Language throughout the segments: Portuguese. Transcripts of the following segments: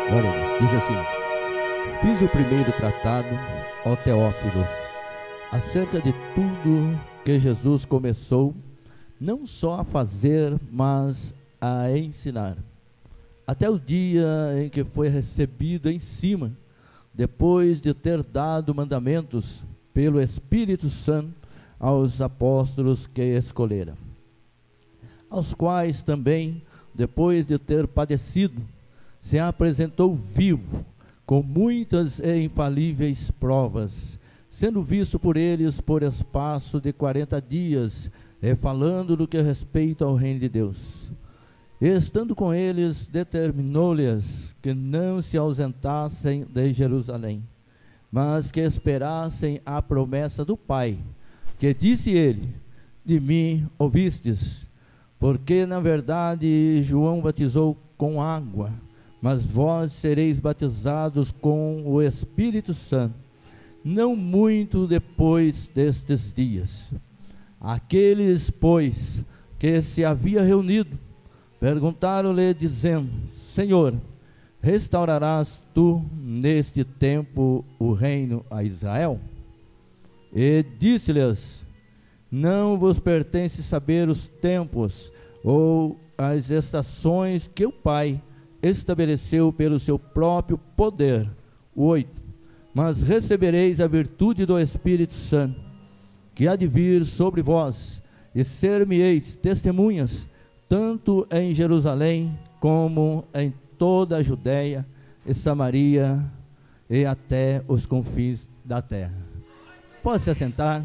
Glória a Deus. Diz assim: fiz o primeiro tratado, ó Teófilo, acerca de tudo que Jesus começou, não só a fazer, mas a ensinar, até o dia em que foi recebido em cima, depois de ter dado mandamentos pelo Espírito Santo aos apóstolos que escolhera, aos quais também, depois de ter padecido, se apresentou vivo, com muitas e infalíveis provas, sendo visto por eles por espaço de 40 dias, e falando do que respeita ao reino de Deus. E estando com eles, determinou-lhes que não se ausentassem de Jerusalém, mas que esperassem a promessa do Pai, que disse ele: de mim ouvistes, porque na verdade João batizou com água, mas vós sereis batizados com o Espírito Santo, não muito depois destes dias. Aqueles, pois, que se havia reunido, perguntaram-lhe, dizendo: Senhor, restaurarás tu neste tempo o reino a Israel? E disse-lhes: não vos pertence saber os tempos ou as estações que o Pai estabeleceu pelo seu próprio poder. 8. Mas recebereis a virtude do Espírito Santo, que há de vir sobre vós, e ser-me-eis testemunhas, tanto em Jerusalém, como em toda a Judéia e Samaria, e até os confins da terra. Pode se assentar.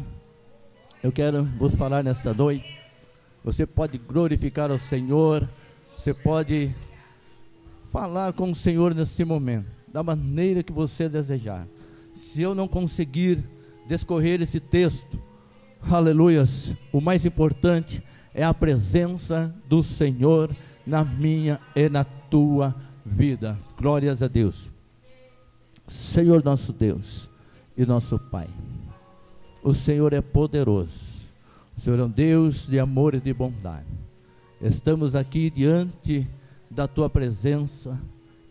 Eu quero vos falar nesta noite. Você pode glorificar ao Senhor, você pode falar com o Senhor neste momento, da maneira que você desejar. Se eu não conseguir discorrer esse texto, aleluias, o mais importante é a presença do Senhor na minha e na tua vida. Glórias a Deus. Senhor nosso Deus e nosso Pai, o Senhor é poderoso, o Senhor é um Deus de amor e de bondade. Estamos aqui diante da tua presença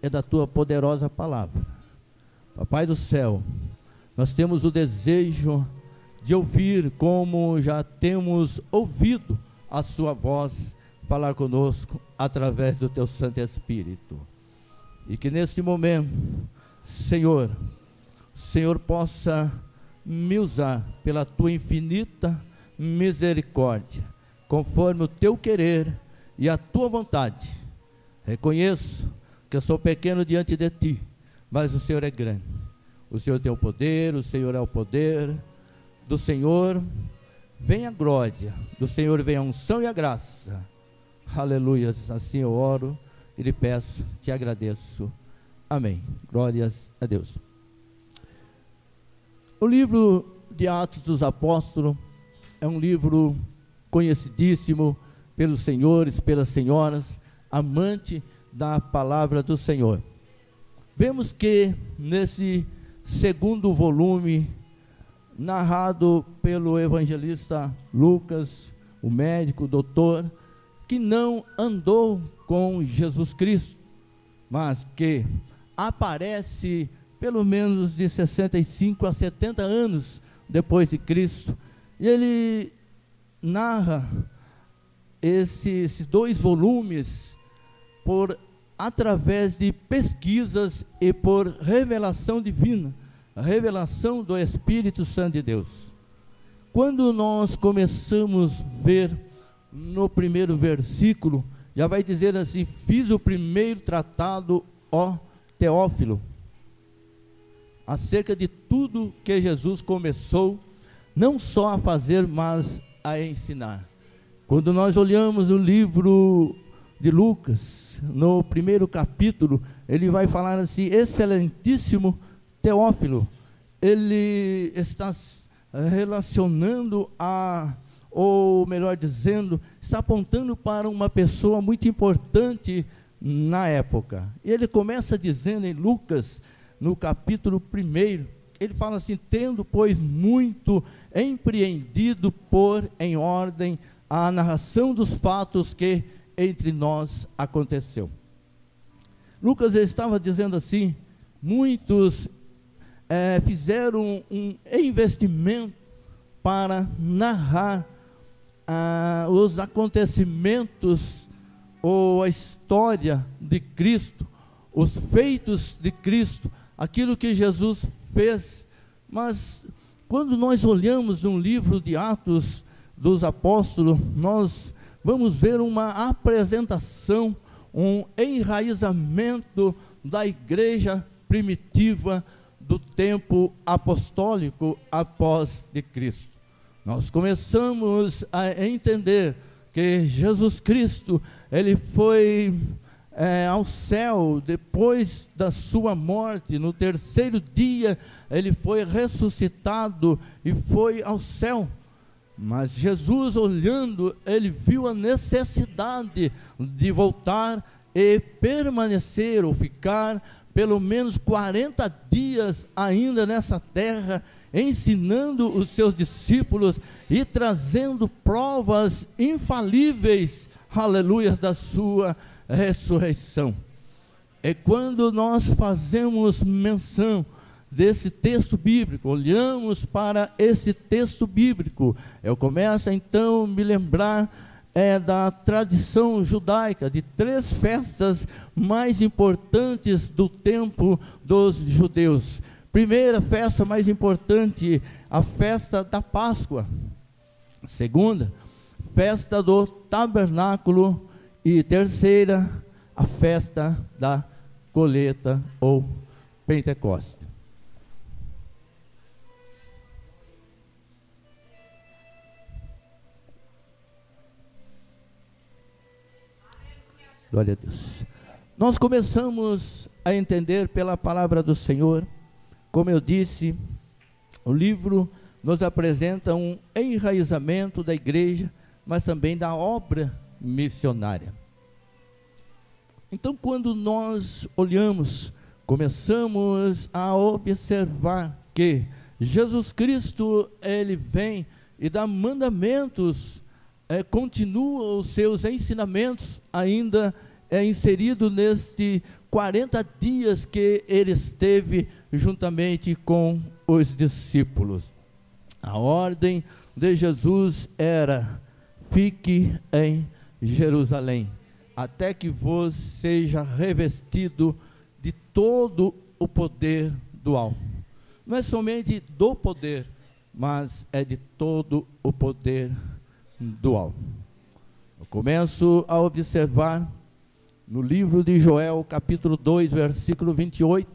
e da tua poderosa palavra. Papai do céu, nós temos o desejo de ouvir, como já temos ouvido a sua voz falar conosco através do teu Santo Espírito. E que neste momento, Senhor, o Senhor possa me usar pela tua infinita misericórdia, conforme o teu querer e a tua vontade. Reconheço que eu sou pequeno diante de ti, mas o Senhor é grande. O Senhor tem o poder, o Senhor é o poder. Do Senhor vem a glória, do Senhor vem a unção e a graça. Aleluias, assim eu oro e lhe peço, te agradeço. Amém. Glórias a Deus. O livro de Atos dos Apóstolos é um livro conhecidíssimo pelos senhores, pelas senhoras, amante da palavra do Senhor. Vemos que nesse segundo volume, narrado pelo evangelista Lucas, o médico, o doutor, que não andou com Jesus Cristo, mas que aparece pelo menos de 65 a 70 anos depois de Cristo, e ele narra esses dois volumes através de pesquisas e por revelação divina, a revelação do Espírito Santo de Deus. Quando nós começamos a ver no primeiro versículo, já vai dizer assim: fiz o primeiro tratado, ó Teófilo, acerca de tudo que Jesus começou, não só a fazer, mas a ensinar. Quando nós olhamos o livro de Lucas, no primeiro capítulo, ele vai falar assim: excelentíssimo Teófilo. Ele está relacionando ou melhor dizendo, está apontando para uma pessoa muito importante na época. Ele começa dizendo em Lucas, no capítulo 1, ele fala assim: tendo, pois, muito empreendido pôr em ordem a narração dos fatos que entre nós aconteceu. Lucas estava dizendo assim: muitos fizeram um investimento para narrar os acontecimentos ou a história de Cristo, os feitos de Cristo, aquilo que Jesus fez. Mas quando nós olhamos no livro de Atos dos Apóstolos, nós vamos ver uma apresentação, um enraizamento da igreja primitiva do tempo apostólico após de Cristo. Nós começamos a entender que Jesus Cristo, ele foi ao céu depois da sua morte. No terceiro dia ele foi ressuscitado e foi ao céu. Mas Jesus, olhando, ele viu a necessidade de voltar e permanecer ou ficar pelo menos 40 dias ainda nessa terra, ensinando os seus discípulos e trazendo provas infalíveis, aleluia, da sua ressurreição. E quando nós fazemos menção desse texto bíblico, olhamos para esse texto bíblico, eu começo então a me lembrar da tradição judaica, de 3 festas mais importantes do tempo dos judeus. Primeira festa mais importante, a festa da Páscoa. Segunda, festa do tabernáculo. E terceira, a festa da colheita ou Pentecostes. Glória a Deus. Nós começamos a entender pela palavra do Senhor, como eu disse, o livro nos apresenta um enraizamento da igreja, mas também da obra missionária. Então, quando nós olhamos, começamos a observar que Jesus Cristo, ele vem e dá mandamentos, continua os seus ensinamentos ainda inserido neste 40 dias que ele esteve juntamente com os discípulos. A ordem de Jesus era: fique em Jerusalém, até que vos seja revestido de todo o poder do alto. Não é somente do poder, mas é de todo o poder do alto. Eu começo a observar no livro de Joel, capítulo 2, versículo 28,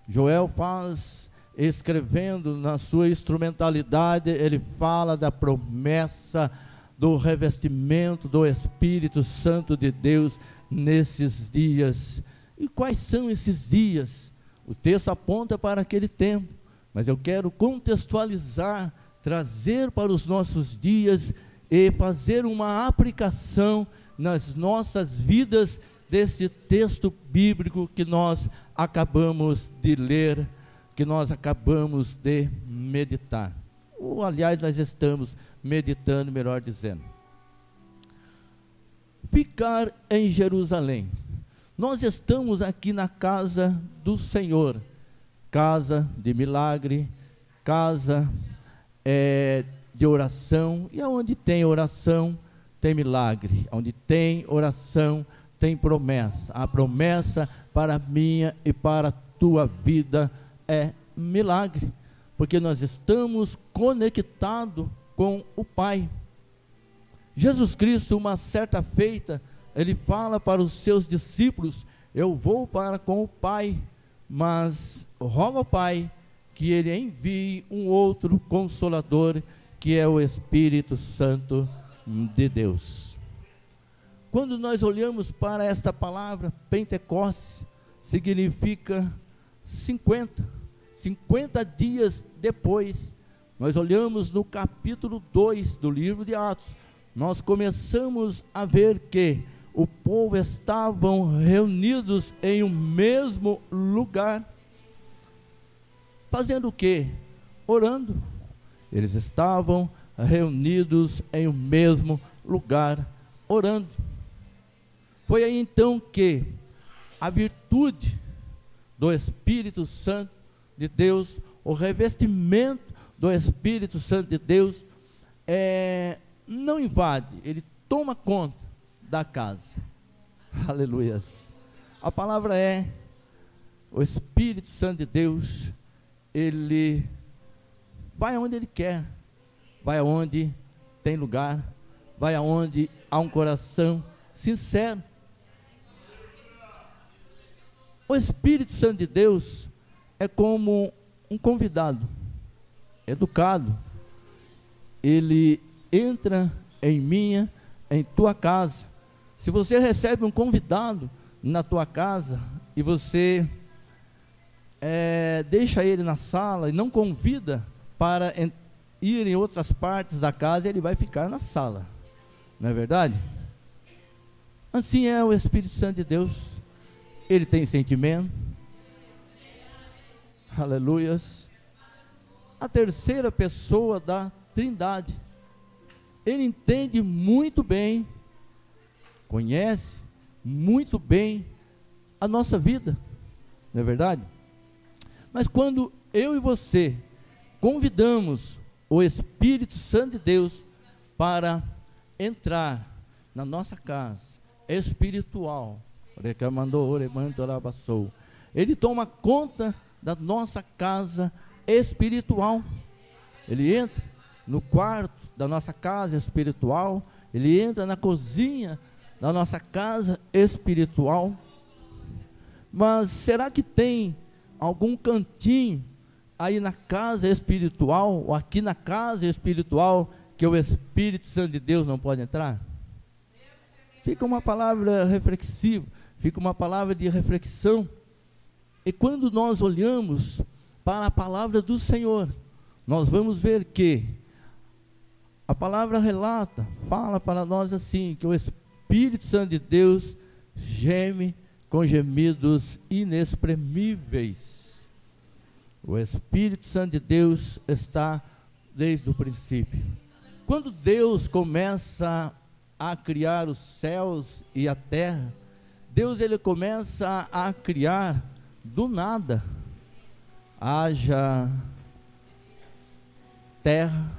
Joel faz, escrevendo na sua instrumentalidade, ele fala da promessa do revestimento do Espírito Santo de Deus nesses dias. E quais são esses dias? O texto aponta para aquele tempo, mas eu quero contextualizar, trazer para os nossos dias e fazer uma aplicação nas nossas vidas desse texto bíblico que nós acabamos de ler, que nós acabamos de meditar. Ou, aliás, nós estamos meditando, melhor dizendo. Ficar em Jerusalém. Nós estamos aqui na casa do Senhor, casa de milagre, casa de oração, e onde tem oração, tem milagre, onde tem oração, tem promessa. A promessa para a minha e para a tua vida é milagre, porque nós estamos conectados com o Pai. Jesus Cristo, uma certa feita, ele fala para os seus discípulos: eu vou para com o Pai, mas rogo ao Pai que ele envie um outro Consolador, que é o Espírito Santo de Deus. Quando nós olhamos para esta palavra, Pentecostes, significa 50 dias depois. Nós olhamos no capítulo 2 do livro de Atos, nós começamos a ver que o povo estavam reunidos em um mesmo lugar, fazendo o quê? Orando. Eles estavam reunidos em um mesmo lugar, orando. Foi aí então que a virtude plenitude do Espírito Santo de Deus, o revestimento do Espírito Santo de Deus, não invade, ele toma conta da casa. Aleluias. A palavra é: o Espírito Santo de Deus, ele vai aonde ele quer, vai aonde tem lugar, vai aonde há um coração sincero. O Espírito Santo de Deus é como um convidado, educado. Ele entra em minha, em tua casa. Se você recebe um convidado na tua casa e você deixa ele na sala e não convida para ir em outras partes da casa, ele vai ficar na sala, não é verdade? Assim é o Espírito Santo de Deus. Ele tem sentimento. Aleluias. A terceira pessoa da Trindade, ele entende muito bem, conhece muito bem a nossa vida, não é verdade? Mas quando eu e você convidamos o Espírito Santo de Deus para entrar na nossa casa espiritual, ele toma conta da nossa casa espiritual. Ele entra no quarto da nossa casa espiritual, ele entra na cozinha da nossa casa espiritual. Mas será que tem algum cantinho aí na casa espiritual, ou aqui na casa espiritual, que o Espírito Santo de Deus não pode entrar? Fica uma palavra reflexiva, fica uma palavra de reflexão. E quando nós olhamos para a palavra do Senhor, nós vamos ver que a palavra relata, fala para nós assim, que o Espírito Santo de Deus geme com gemidos inexprimíveis. O Espírito Santo de Deus está desde o princípio. Quando Deus começa a criar os céus e a terra, Deus ele começa a criar do nada. Haja terra.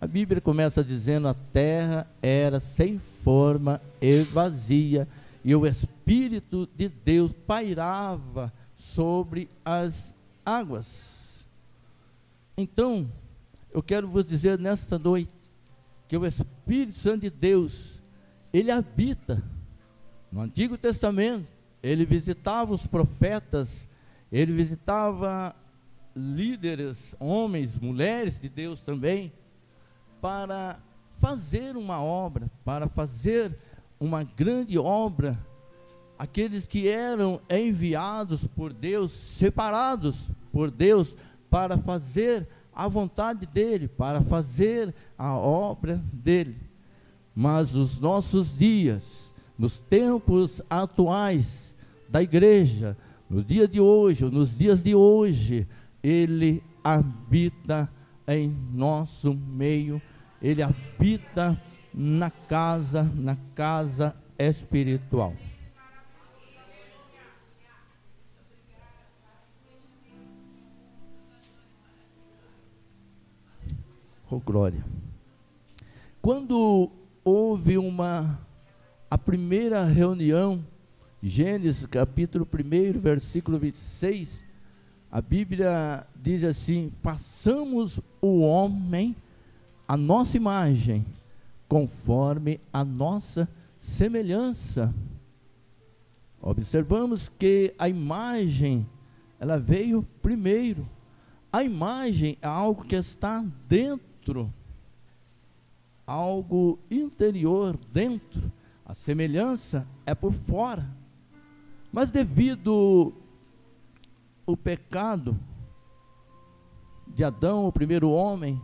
A Bíblia começa dizendo: a terra era sem forma e vazia, e o Espírito de Deus pairava sobre as águas. Então, eu quero vos dizer nesta noite, que o Espírito Santo de Deus, ele habita. No Antigo Testamento, ele visitava os profetas, ele visitava líderes, homens, mulheres de Deus também, para fazer uma obra, para fazer uma grande obra. Aqueles que eram enviados por Deus, separados por Deus, para fazer a vontade dele, para fazer a obra dele. Mas os nossos dias, nos tempos atuais da igreja, no dia de hoje, ou nos dias de hoje, ele habita em nosso meio, ele habita na casa espiritual. Oh, glória. Quando houve a primeira reunião, Gênesis capítulo 1, versículo 26, a Bíblia diz assim: façamos o homem a nossa imagem, conforme a nossa semelhança. Observamos que a imagem, ela veio primeiro. A imagem é algo que está dentro, algo interior, dentro. A semelhança é por fora. Mas devido ao pecado de Adão, o primeiro homem,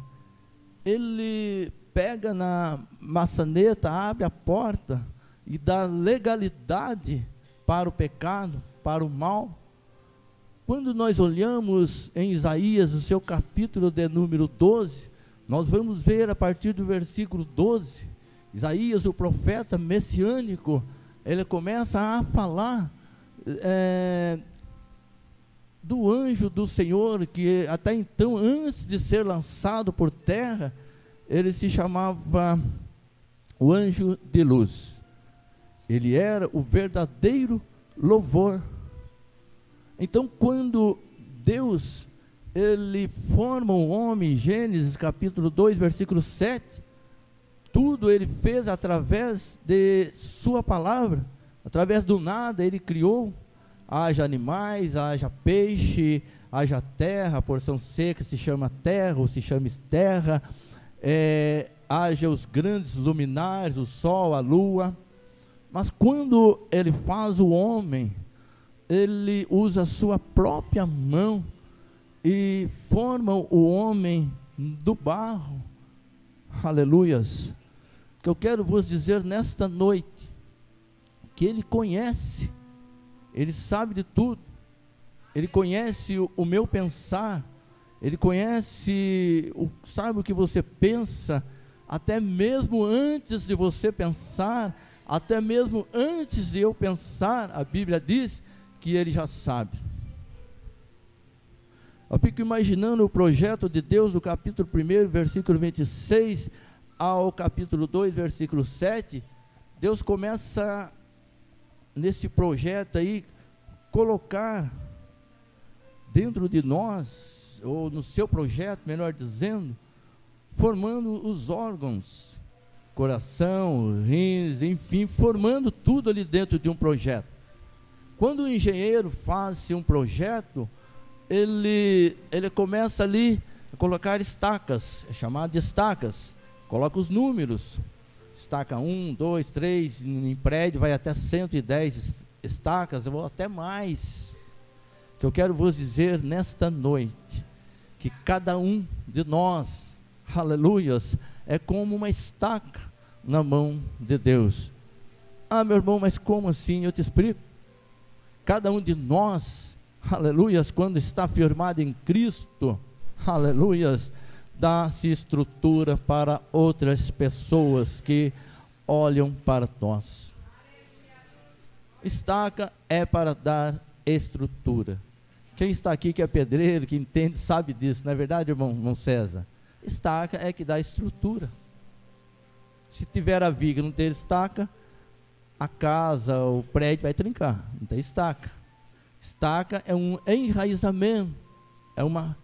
ele pega na maçaneta, abre a porta e dá legalidade para o pecado, para o mal. Quando nós olhamos em Isaías, o seu capítulo de número 12, nós vamos ver a partir do versículo 12, Isaías, o profeta messiânico, ele começa a falar do anjo do Senhor, que até então, antes de ser lançado por terra, ele se chamava o anjo de luz. Ele era o verdadeiro louvor. Então, quando Deus, ele forma o homem, Gênesis capítulo 2, versículo 7, tudo ele fez através de sua palavra, através do nada ele criou, haja animais, haja peixe, haja terra, a porção seca se chama terra, ou se chama terra, haja os grandes luminares, o sol, a lua. Mas quando ele faz o homem, ele usa a sua própria mão e forma o homem do barro. Aleluias. Que eu quero vos dizer nesta noite, que ele conhece, ele sabe de tudo, ele conhece o meu pensar, ele conhece, sabe o que você pensa, até mesmo antes de você pensar, até mesmo antes de eu pensar, a Bíblia diz que ele já sabe. Eu fico imaginando o projeto de Deus do capítulo 1, versículo 26 ao capítulo 2, versículo 7. Deus começa nesse projeto aí, colocar dentro de nós, ou no seu projeto, melhor dizendo, formando os órgãos, coração, rins, enfim, formando tudo ali dentro de um projeto. Quando o engenheiro faz um projeto, ele começa ali a colocar estacas, é chamado de estacas, coloca os números, estaca 1, 2, 3, em prédio vai até 110 estacas, ou até mais. Que eu quero vos dizer nesta noite, que cada um de nós, aleluias, é como uma estaca na mão de Deus. Ah, meu irmão, mas como assim? Eu te explico. Cada um de nós, aleluias, quando está firmado em Cristo, aleluias, dá-se estrutura para outras pessoas que olham para nós. Estaca é para dar estrutura. Quem está aqui que é pedreiro, que entende, sabe disso, não é verdade, irmão César? Estaca é que dá estrutura. Se tiver a viga e não ter estaca, a casa, o prédio vai trincar, não tem estaca. Estaca é um enraizamento, é uma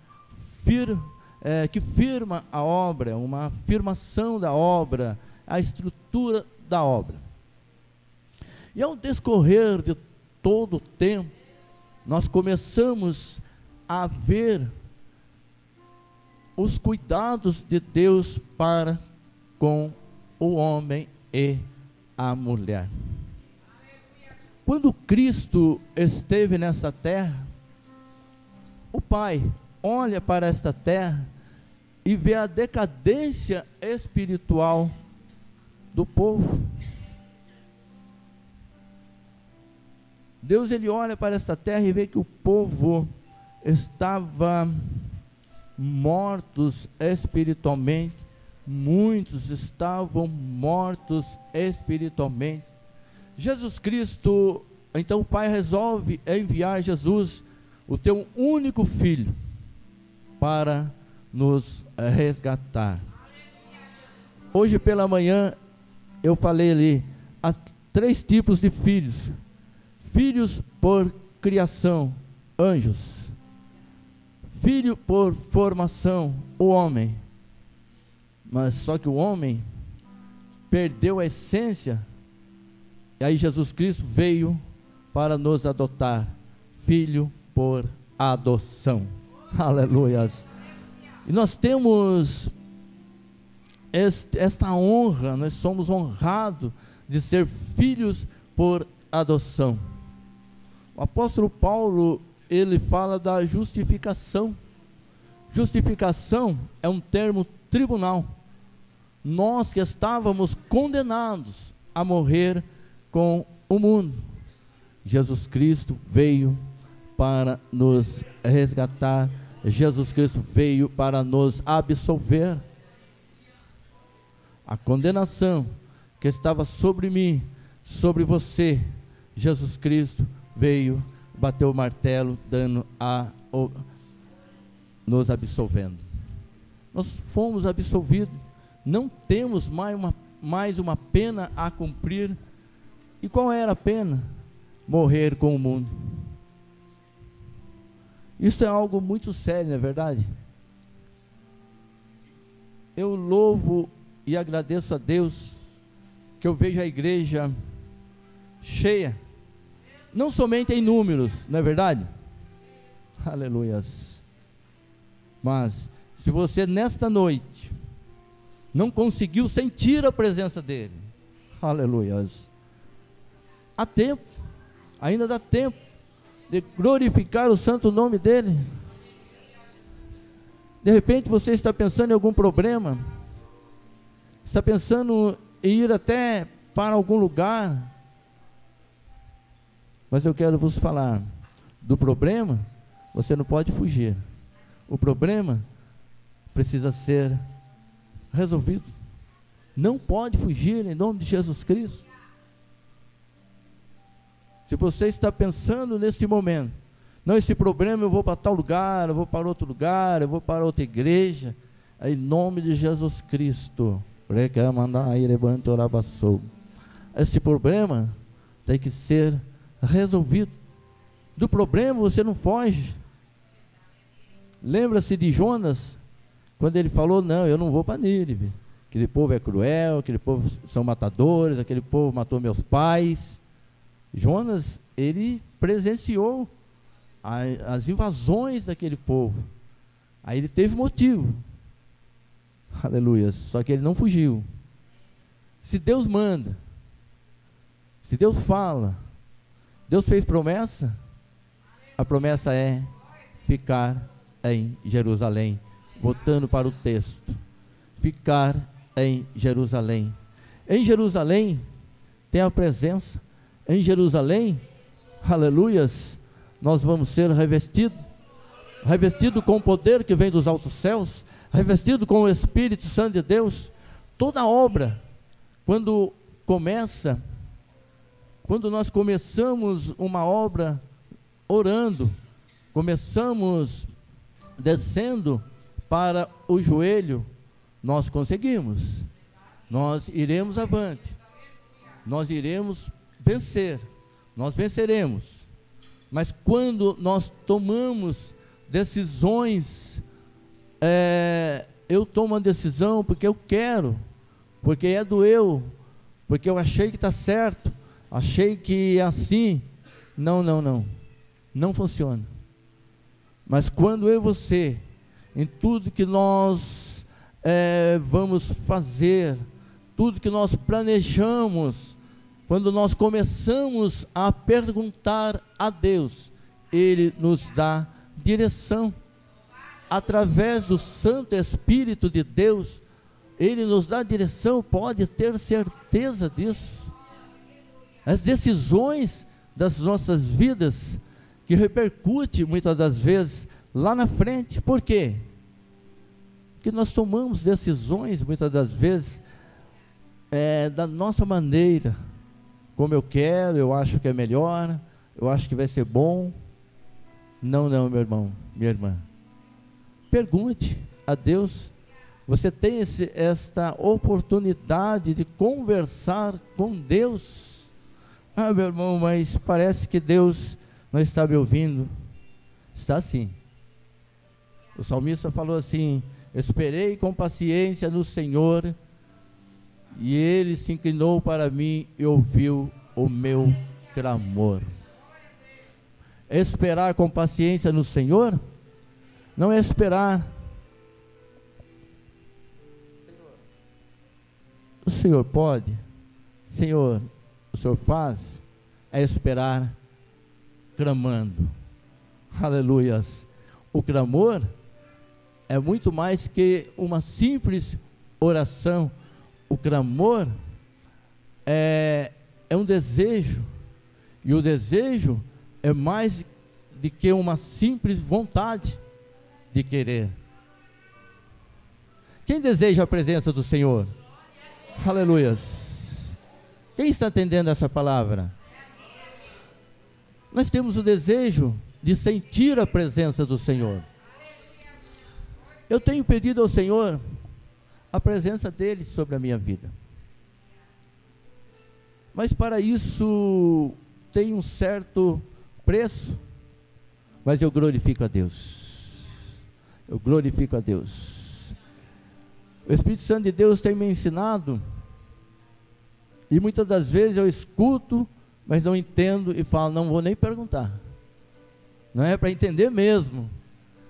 que firma a obra, uma afirmação da obra, a estrutura da obra. E ao descorrer de todo o tempo, nós começamos a ver os cuidados de Deus para com o homem e a mulher. Quando Cristo esteve nessa terra, o Pai olha para esta terra e vê a decadência espiritual do povo. Deus, ele olha para esta terra e vê que o povo estava mortos espiritualmente, muitos estavam mortos espiritualmente. Jesus Cristo, então o Pai resolve enviar Jesus, o teu único filho, para nos resgatar. Hoje pela manhã eu falei ali, há 3 tipos de filhos: filhos por criação, anjos; filho por formação, o homem. Mas só que o homem perdeu a essência, e aí Jesus Cristo veio para nos adotar, filho por adoção. Aleluias. E nós temos esta honra, nós somos honrados de ser filhos por adoção. O apóstolo Paulo, ele fala da justificação. Justificação é um termo tribunal. Nós que estávamos condenados a morrer com o mundo, Jesus Cristo veio para nos resgatar. Jesus Cristo veio para nos absolver. A condenação que estava sobre mim, sobre você, Jesus Cristo veio, bateu o martelo, nos absolvendo. Nós fomos absolvidos, não temos mais uma pena a cumprir. E qual era a pena? Morrer com o mundo. Isso é algo muito sério, não é verdade? Eu louvo e agradeço a Deus que eu vejo a igreja cheia, não somente em números, não é verdade? Aleluias. Mas se você nesta noite não conseguiu sentir a presença dele, aleluias, há tempo, ainda dá tempo de glorificar o santo nome dele. De repente você está pensando em algum problema, está pensando em ir até para algum lugar, mas eu quero vos falar do problema. Você não pode fugir, o problema precisa ser resolvido, não pode fugir em nome de Jesus Cristo. Se você está pensando neste momento, não, esse problema eu vou para tal lugar, eu vou para outro lugar, eu vou para outra igreja, em nome de Jesus Cristo, esse problema tem que ser resolvido. Do problema você não foge. Lembra-se de Jonas, quando ele falou, não, eu não vou para Nínive, aquele povo é cruel, aquele povo são matadores, aquele povo matou meus pais. Jonas, ele presenciou as invasões daquele povo, aí ele teve motivo, aleluia, só que ele não fugiu. Se Deus manda, se Deus fala, Deus fez promessa, a promessa é ficar em Jerusalém. Voltando para o texto, ficar em Jerusalém. Em Jerusalém tem a presença, em Jerusalém, aleluias, nós vamos ser revestidos com o poder que vem dos altos céus, revestido com o Espírito Santo de Deus. Toda obra, quando nós começamos uma obra orando, começamos descendo para o joelho, nós conseguimos, nós iremos avante, nós iremos vencer, nós venceremos. Mas quando nós tomamos decisões, eu tomo uma decisão porque eu quero, porque é do eu, porque eu achei que está certo, achei que é assim, não funciona. Mas quando eu e você, em tudo que nós vamos fazer, tudo que nós planejamos, quando nós começamos a perguntar a Deus, Ele nos dá direção, através do Santo Espírito de Deus, Ele nos dá direção, pode ter certeza disso. As decisões das nossas vidas, que repercute muitas das vezes lá na frente. Por quê? Porque nós tomamos decisões muitas das vezes da nossa maneira, como eu quero, eu acho que é melhor, eu acho que vai ser bom. Não, meu irmão, minha irmã, pergunte a Deus. Você tem esta oportunidade de conversar com Deus. Ah, meu irmão, mas parece que Deus não está me ouvindo. Está sim. O salmista falou assim: esperei com paciência no Senhor, e Ele se inclinou para mim e ouviu o meu clamor. Esperar com paciência no Senhor não é esperar. O Senhor pode, Senhor, o Senhor faz, é esperar clamando. Aleluias. O clamor é muito mais que uma simples oração. O clamor é um desejo, e o desejo é mais do que uma simples vontade de querer. Quem deseja a presença do Senhor? Aleluias. Quem está entendendo essa palavra? nós temos o desejo de sentir a presença do Senhor. Eu tenho pedido ao Senhor a presença dele sobre a minha vida. Mas para isso tem um certo preço, mas eu glorifico a Deus. Eu glorifico a Deus. O Espírito Santo de Deus tem me ensinado, e muitas das vezes eu escuto, mas não entendo e falo, não vou nem perguntar. Não é para entender mesmo.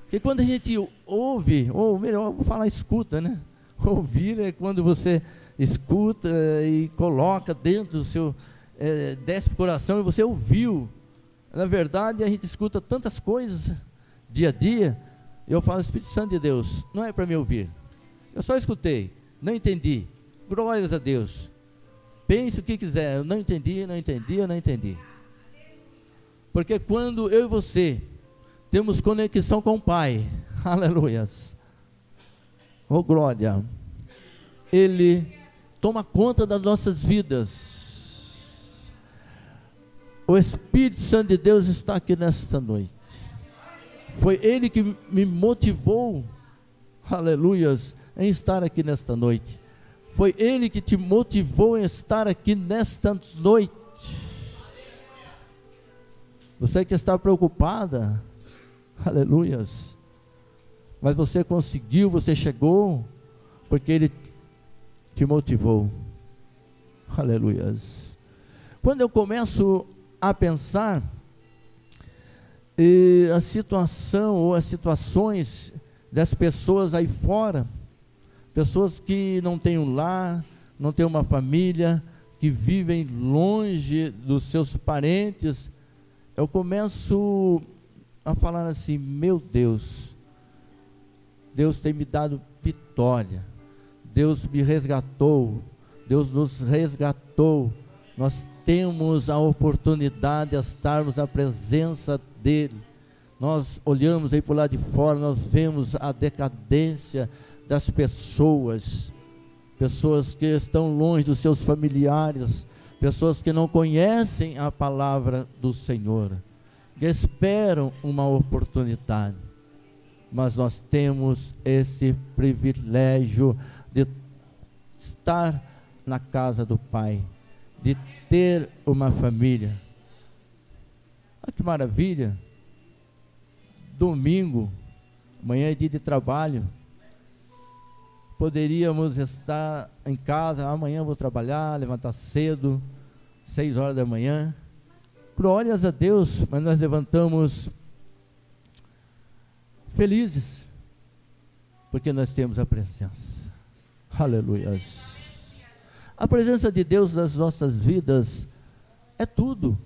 Porque quando a gente ouve, ou melhor, vou falar escuta, né? Ouvir é quando você escuta e coloca dentro do seu, desce para o coração e você ouviu. Na verdade, a gente escuta tantas coisas, dia a dia, e eu falo, Espírito Santo de Deus, não é para me ouvir. Eu só escutei, não entendi. Glórias a Deus. Pense o que quiser, eu não entendi. Porque quando eu e você temos conexão com o Pai, aleluias, oh glória, Ele toma conta das nossas vidas. O Espírito Santo de Deus está aqui nesta noite. Foi Ele que me motivou, aleluias, em estar aqui nesta noite. Foi Ele que te motivou em estar aqui nesta noite. Você que está preocupada, aleluias, mas você conseguiu, você chegou, porque Ele te motivou, aleluias. Quando eu começo a pensar a situação ou as situações das pessoas aí fora, pessoas que não têm um lar, não têm uma família, que vivem longe dos seus parentes, eu começo a falar assim, meu Deus, Deus tem me dado vitória, Deus me resgatou, Deus nos resgatou, nós temos a oportunidade de estarmos na presença dEle. Nós olhamos aí para o lado de fora, nós vemos a decadência das pessoas, pessoas que estão longe dos seus familiares, pessoas que não conhecem a palavra do Senhor, que esperam uma oportunidade, mas nós temos esse privilégio de estar na casa do Pai, de ter uma família. Olha que maravilha, domingo, amanhã é dia de trabalho, poderíamos estar em casa, amanhã vou trabalhar, levantar cedo, 6 horas da manhã, glórias a Deus, mas nós levantamos felizes, porque nós temos a presença, aleluias. A presença de Deus nas nossas vidas é tudo.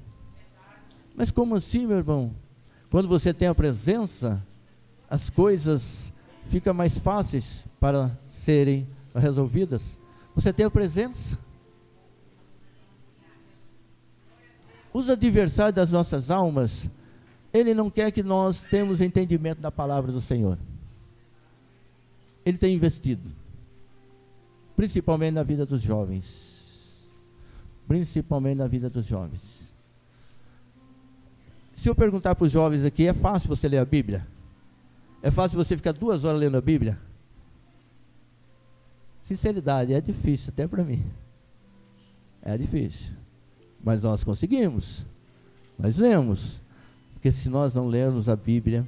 Mas como assim, meu irmão? Quando você tem a presença, as coisas ficam mais fáceis para serem resolvidas. Você tem a presença. Os adversários das nossas almas, ele não quer que nós tenhamos entendimento da palavra do Senhor. Ele tem investido, principalmente na vida dos jovens. Principalmente na vida dos jovens. Se eu perguntar para os jovens aqui, é fácil você ler a Bíblia? É fácil você ficar 2 horas lendo a Bíblia? Sinceridade, é difícil até para mim. É difícil. Mas nós conseguimos. Nós lemos. Porque se nós não lermos a Bíblia,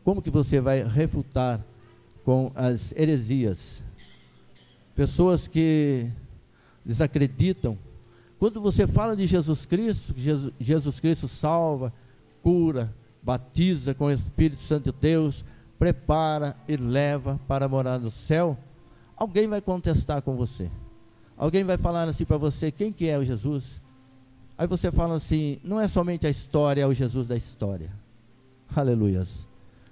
como que você vai refutar com as heresias? Pessoas que desacreditam. Quando você fala de Jesus Cristo, Jesus Cristo salva, cura, batiza com o Espírito Santo de Deus, prepara e leva para morar no céu, alguém vai contestar com você. Alguém vai falar assim para você, quem que é o Jesus? Aí você fala assim, não é somente a história, é o Jesus da história. Aleluias.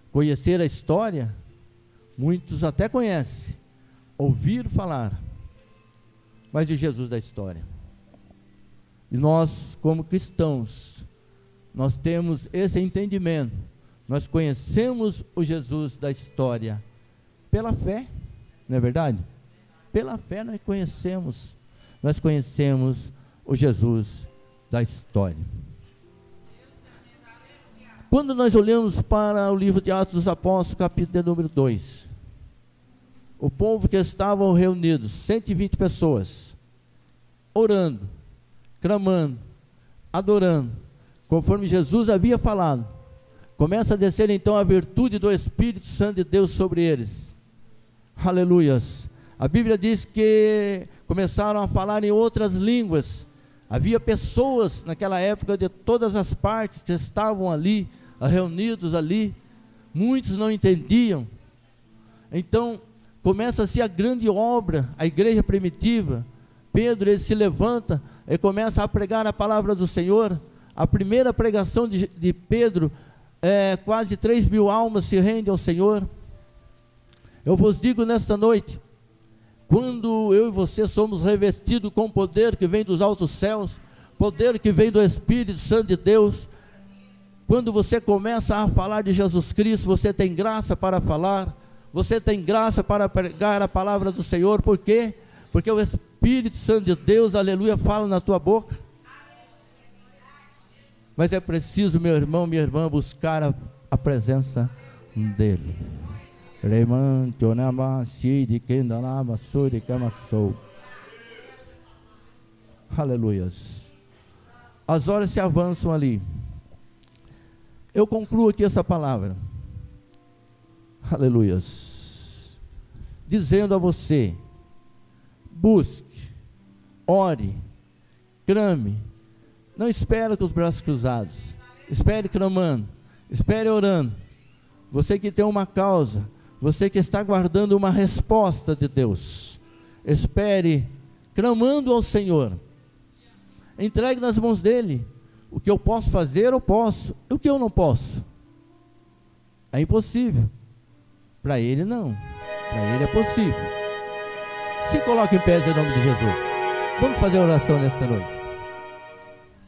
Conhecer a história, muitos até conhecem, ouvir falar, mas de Jesus da história. E nós, como cristãos, nós temos esse entendimento. Nós conhecemos o Jesus da história pela fé, não é verdade? Pela fé nós conhecemos o Jesus da história. Quando nós olhamos para o livro de Atos dos Apóstolos, capítulo número 2, o povo que estavam reunidos, 120 pessoas, orando, clamando, adorando, conforme Jesus havia falado, começa a descer então a virtude do Espírito Santo de Deus sobre eles. Aleluias. A Bíblia diz que começaram a falar em outras línguas. Havia pessoas naquela época de todas as partes que estavam ali, reunidos ali. Muitos não entendiam. Então, começa-se a grande obra, a igreja primitiva. Pedro, ele se levanta e começa a pregar a palavra do Senhor. A primeira pregação de Pedro, quase 3.000 almas se rendem ao Senhor. Eu vos digo nesta noite, quando eu e você somos revestidos com poder que vem dos altos céus, poder que vem do Espírito Santo de Deus, quando você começa a falar de Jesus Cristo, você tem graça para falar, você tem graça para pregar a palavra do Senhor. Por quê? Porque o Espírito Santo de Deus, aleluia, fala na tua boca. Mas é preciso, meu irmão, minha irmã, buscar a presença dEle. Aleluias. As horas se avançam ali. Eu concluo aqui essa palavra. Aleluias. Dizendo a você: busque, ore, clame. Não espere com os braços cruzados. Espere clamando. Espere orando. Você que tem uma causa, você que está guardando uma resposta de Deus, espere clamando ao Senhor. Entregue nas mãos dEle. O que eu posso fazer, eu posso. E o que eu não posso? É impossível. Para Ele não. Para Ele é possível. Se coloque em pé em nome de Jesus. Vamos fazer a oração nesta noite.